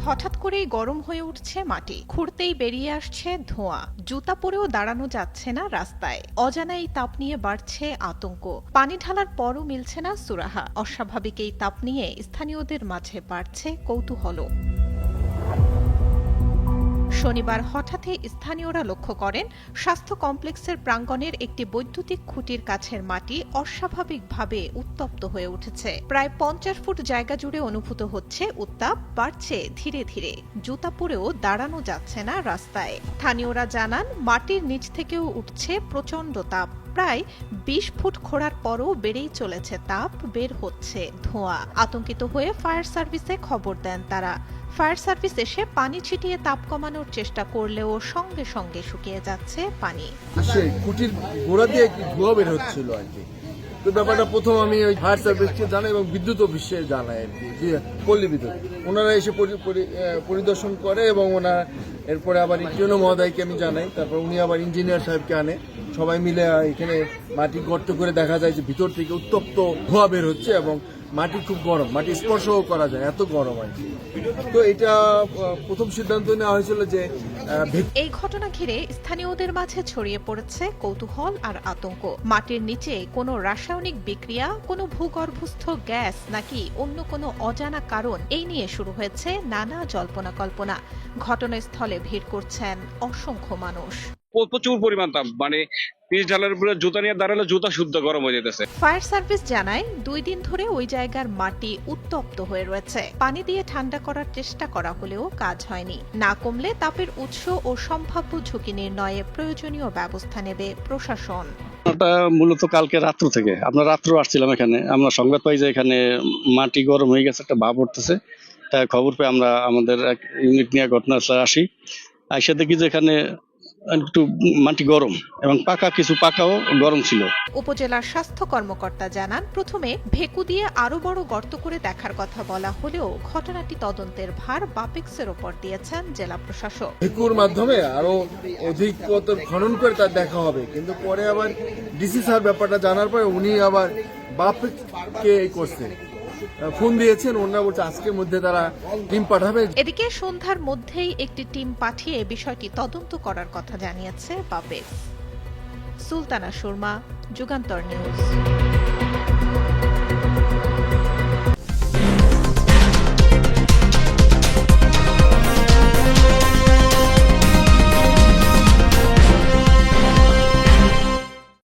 হঠাৎ করেই গরম হয়ে উঠছে মাটি, খুঁড়তেই বেরিয়ে আসছে ধোঁয়া, জুতা পরেও দাঁড়ানো যাচ্ছে না রাস্তায়। অজানা এই তাপ নিয়ে বাড়ছে আতঙ্ক। পানি ঢালার পরও মিলছে না সুরাহা। অস্বাভাবিক এই তাপ নিয়ে স্থানীয়দের মাঝে বাড়ছে কৌতূহল। শনিবার হঠাৎই স্থানীয়রা লক্ষ্য করেন স্বাস্থ্য কমপ্লেক্সের প্রাঙ্গণের একটি বৈদ্যুতিক খুঁটির কাছের মাটি অস্বাভাবিকভাবে উত্তপ্ত হয়ে উঠেছে। প্রায় 50 ফুট জায়গা জুড়ে অনুভূত হচ্ছে উত্তাপ, বাড়ছে ধীরে ধীরে। জুতা পরেও দাঁড়ানো যাচ্ছে না রাস্তায়। স্থানীয়রা জানান, মাটির নিচ থেকেও উঠছে প্রচণ্ড তাপ। প্রায় 20 ফুট খোঁড়ার পরও বেড়েই চলেছে তাপ, বের হচ্ছে ধোঁয়া। আতঙ্কিত হয়ে ফায়ার সার্ভিসে খবর দেন তারা। ফায়ার সার্ভিস এসে পানি ছিটিয়ে তাপ কমানোর চেষ্টা করলেও সঙ্গে সঙ্গে শুকিয়ে যাচ্ছে পানি। কুটির গোড়া দিয়ে ধোঁয়া বের হচ্ছিল আর কি। তো ব্যাপারটা প্রথম আমি ওই ফায়ার সার্ভিসকে জানাই এবং বিদ্যুৎ অফিসে জানাই আর কি, যে পল্লী বিদ্যুৎ। ওনারা এসে পরিদর্শন করে এবং ওনারা এরপরে আবার ইউনো মহোদয়কে আমি জানাই। তারপর উনি আবার ইঞ্জিনিয়ার সাহেবকে আনে। সবাই মিলে এখানে মাটি গর্ত করে দেখা যায় যে ভিতর থেকে উত্তপ্ত ধোঁয়া বের হচ্ছে এবং মাটি খুব গরম, মাটি স্পর্শও করা যায়, এত গরম আর কি। তো এটা প্রথম সিদ্ধান্ত নেওয়া হয়েছিল যে এই ঘটনা ঘিরে স্থানীয়দের মাঝে ছড়িয়ে পড়েছে কৌতূহল আর আতঙ্ক। মাটির নিচে কোনো রাসায়নিক বিক্রিয়া, কোনো ভূগর্ভস্থ গ্যাস নাকি অন্য কোনো অজানা কারণ, এই নিয়ে শুরু হয়েছে নানা জল্পনা কল্পনা। ঘটনাস্থলে ভিড় করছেন অসংখ্য মানুষ। প্রচুর পরিমাণ তাপ, মানে পিচ ঢালার উপরে জুতা নিয়ে দাঁড়ালে জুতা শুদ্ধ গরম হয়ে যেতেছে। ফায়ার সার্ভিস জানায়, 2 দিন ধরে ওই জায়গার মাটি উত্তপ্ত হয়ে রয়েছে। পানি দিয়ে ঠান্ডা করার চেষ্টা করা হলেও কাজ হয়নি। না কমলে তাপের উৎস ও সম্ভাব্য ঝুঁকি নির্ণয়ে প্রয়োজনীয় ব্যবস্থা নেবে প্রশাসন। মূলত কালকে রাত্র থেকে, আমরা রাত্র আসছিলাম এখানে, আমরা সংবাদ পাই যে এখানে মাটি গরম হয়ে গেছে, একটা ভাব উঠতেছে। তাই খবর পেয়ে আমরা আমাদের এক ইউনিট নিয়ে ঘটনাস্থলে আসি। এসে দেখি যে এখানে একটু মাটি গরম এবং কিছু পাকাও গরম ছিল। উপজেলার স্বাস্থ্য কর্মকর্তা জানান, প্রথমে ভেকু দিয়ে আরো বড় গর্ত করে দেখার কথা বলা হলেও ঘটনাটি তদন্তের ভার বাপেক্সের ওপর দিয়েছেন জেলা প্রশাসক। ভেকুর মাধ্যমে আরো অধিক খনন করে তার দেখা হবে, কিন্তু পরে আবার ডিসি স্যার ব্যাপারটা জানার পরে উনি আবার বাপেক্সকে করছেন, ফোন দিয়েছেন। ওনারা বলছে আজকের মধ্যে তারা টিম পাঠাবে। এদিকে সন্ধ্যার মধ্যেই একটি টিম পাঠিয়ে বিষয়টি তদন্ত করার কথা জানিয়েছে বাপেক্স। সুলতানা শর্মা, যুগান্তর নিউজ।